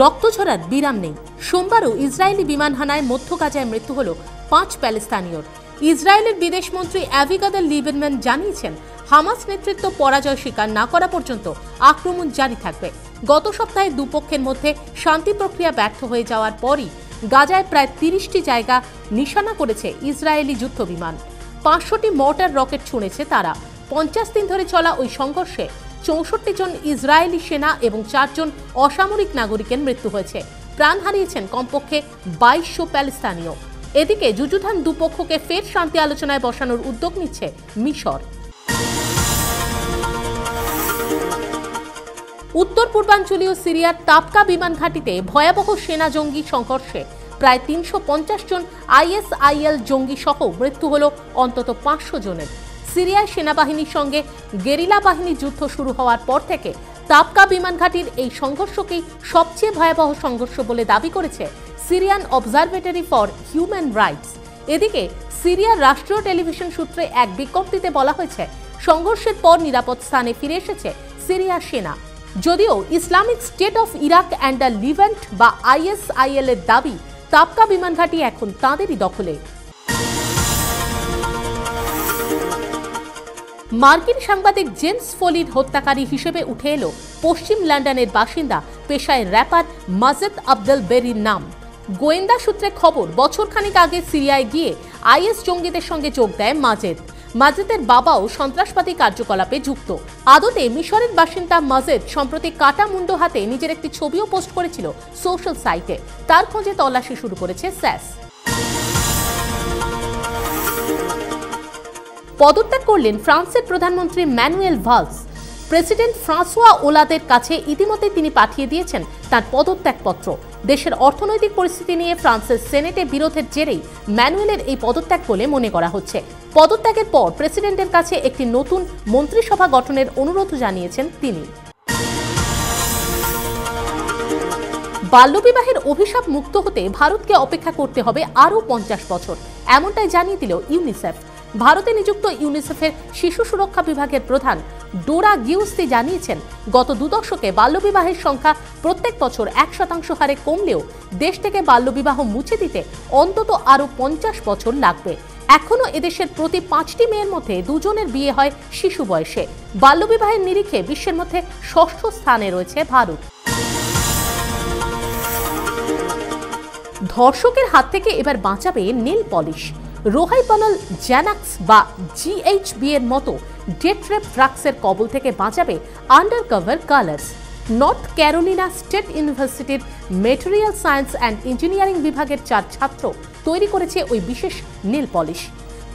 রক্ত ঝরার বিরাম নেই। সোমবারও ইসরায়েলি বিমান হানায় মধ্য গাজায় মৃত্যু হল 5 প্যালেস্তানীয়র। ইসরায়েলের বিদেশমন্ত্রী অ্যাভিগাদার লিবারম্যান জানিয়েছেন, হামাস নেতৃত্ব পরাজয় স্বীকার না করা পর্যন্ত আক্রমণ জারি থাকবে। গত সপ্তাহে দুপক্ষের মধ্যে শান্তি প্রক্রিয়া ব্যর্থ হয়ে যাওয়ার পরই গাজায় প্রায় 30টি জায়গা নিশানা করেছে ইসরায়েলি যুদ্ধ বিমান। 500টি মর্টার রকেট ছুঁড়েছে তারা। 50 দিন ধরে চলা ওই সংঘর্ষে 64 জন ইসরায়েলি সেনা এবং 4 জন অসামরিক নাগরিকের মৃত্যু হয়েছে। প্রাণ হারিয়েছেন কমপক্ষে 2200 প্যালেস্তানীয়। এদিকে যুযুধান দুপক্ষকে ফের শান্তি আলোচনায় বসানোর উদ্যোগ নিচ্ছে মিশর। উত্তর পূর্বাঞ্চলীয় সিরিয়ার তাবকা বিমান ঘাঁটিতে ভয়াবহ সেনা জঙ্গি সংঘর্ষে প্রায় 350 জন ISIL জঙ্গি সহ মৃত্যু হল অন্তত 500 জনের। সিরিয়ায় সেনাবাহিনীর সঙ্গে গেরিলা বাহিনীর যুদ্ধ শুরু হওয়ার পর থেকে তাবকা বিমান ঘাঁটির এই সংঘর্ষকেই সবচেয়ে ভয়াবহ সংঘর্ষ বলে দাবি করেছে Syrian observatory for human rights. এদিকে সিরিয়ার রাষ্ট্রীয় টেলিভিশন সূত্রে এক বিজ্ঞপ্তিতে বলা হয়েছে, সংঘর্ষের পর নিরাপদ স্থানে ফিরে এসেছে সিরিয়ার সেনা। যদিও Islamic State of Iraq and the Levant বা ISIL এর দাবি তাবকা বিমান ঘাঁটি এখন তাঁদেরই দখলে। মার্কিন সাংবাদিক জেমস ফলির হত্যাকারী হিসেবে উঠে এলো পশ্চিম লন্ডনের বাসিন্দা পেশায় র্যাপার মাজেদ আব্দেল বেরির নাম। গোয়েন্দা সূত্রে খবর, বছরখানেক আগে সিরিয়ায় গিয়ে IS জঙ্গিদের সঙ্গে যোগ দেয় মাজেদ। মাজেদের বাবাও সন্ত্রাসবাদী কার্যকলাপে যুক্ত। আদতে মিশরের বাসিন্দা মাজেদ সম্প্রতি কাটা মুন্ডো হাতে নিজের একটি ছবিও পোস্ট করেছিল সোশ্যাল সাইটে। তার খোঁজে তল্লাশি শুরু করেছে স্যাস। পদত্যাগ করলেন ফ্রান্সের প্রধানমন্ত্রী ম্যানুয়েল ভালস। প্রেসিডেন্ট ফ্রাঁসোয়া ওলাদের কাছে ইতিমধ্যে তিনি পাঠিয়ে দিয়েছেন তার পদত্যাগপত্র। দেশের অর্থনৈতিক পরিস্থিতি নিয়ে ফ্রান্সের সেনেটে বিরোধের জেরেই ম্যানুয়েলের এই পদত্যাগ বলে মনে করা হচ্ছে। পদত্যাগের পর প্রেসিডেন্টের কাছে একটি নতুন মন্ত্রিসভা গঠনের অনুরোধ জানিয়েছেন তিনি। বাল্যবিবাহের অভিশাপ মুক্ত হতে ভারতকে অপেক্ষা করতে হবে আরও 50 বছর, এমনটাই জানিয়ে দিল ইউনিসেফ। ভারতে নিযুক্ত ইউনিসেফের শিশু সুরক্ষা বিভাগের প্রধান ডোরা গিউস্তি জানিয়েছেন, গত 2 দশকে বাল্যবিবাহের সংখ্যা প্রত্যেক বছর 1% হারে কমলেও দেশ থেকে বাল্যবিবাহ মুছে দিতে অন্তত আরও 50 বছর লাগবে। এখনও এদেশের প্রতি 5টি মেয়ের মধ্যে 2 জনের বিয়ে হয় শিশু বয়সে। বাল্যবিবাহের নিরিখে বিশ্বের মধ্যে 6ষ্ঠ স্থানে রয়েছে ভারত। ধর্ষকের হাত থেকে এবার বাঁচাবে নেল পলিশ। রোহাইপানল জ্যানাক্স বা GHB এর মতো ডেট রেপ ড্রাগসের কবল থেকে বাঁচাবে undercover colours. North Carolina State ইউনিভার্সিটির মেটেরিয়াল সায়েন্স অ্যান্ড ইঞ্জিনিয়ারিং বিভাগের 4 ছাত্র তৈরি করেছে ওই বিশেষ নেল পলিশ।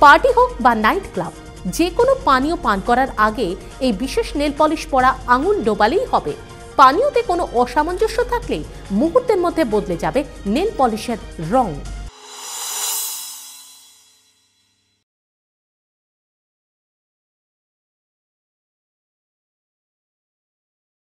পার্টি হোক বা নাইট ক্লাব, যে কোনো পানীয় পান করার আগে এই বিশেষ নেল পলিশ পরা আঙুল ডোবালেই হবে। পানীয়তে কোনো অসামঞ্জস্য থাকলেই মুহূর্তের মধ্যে বদলে যাবে নেল পলিশের রং।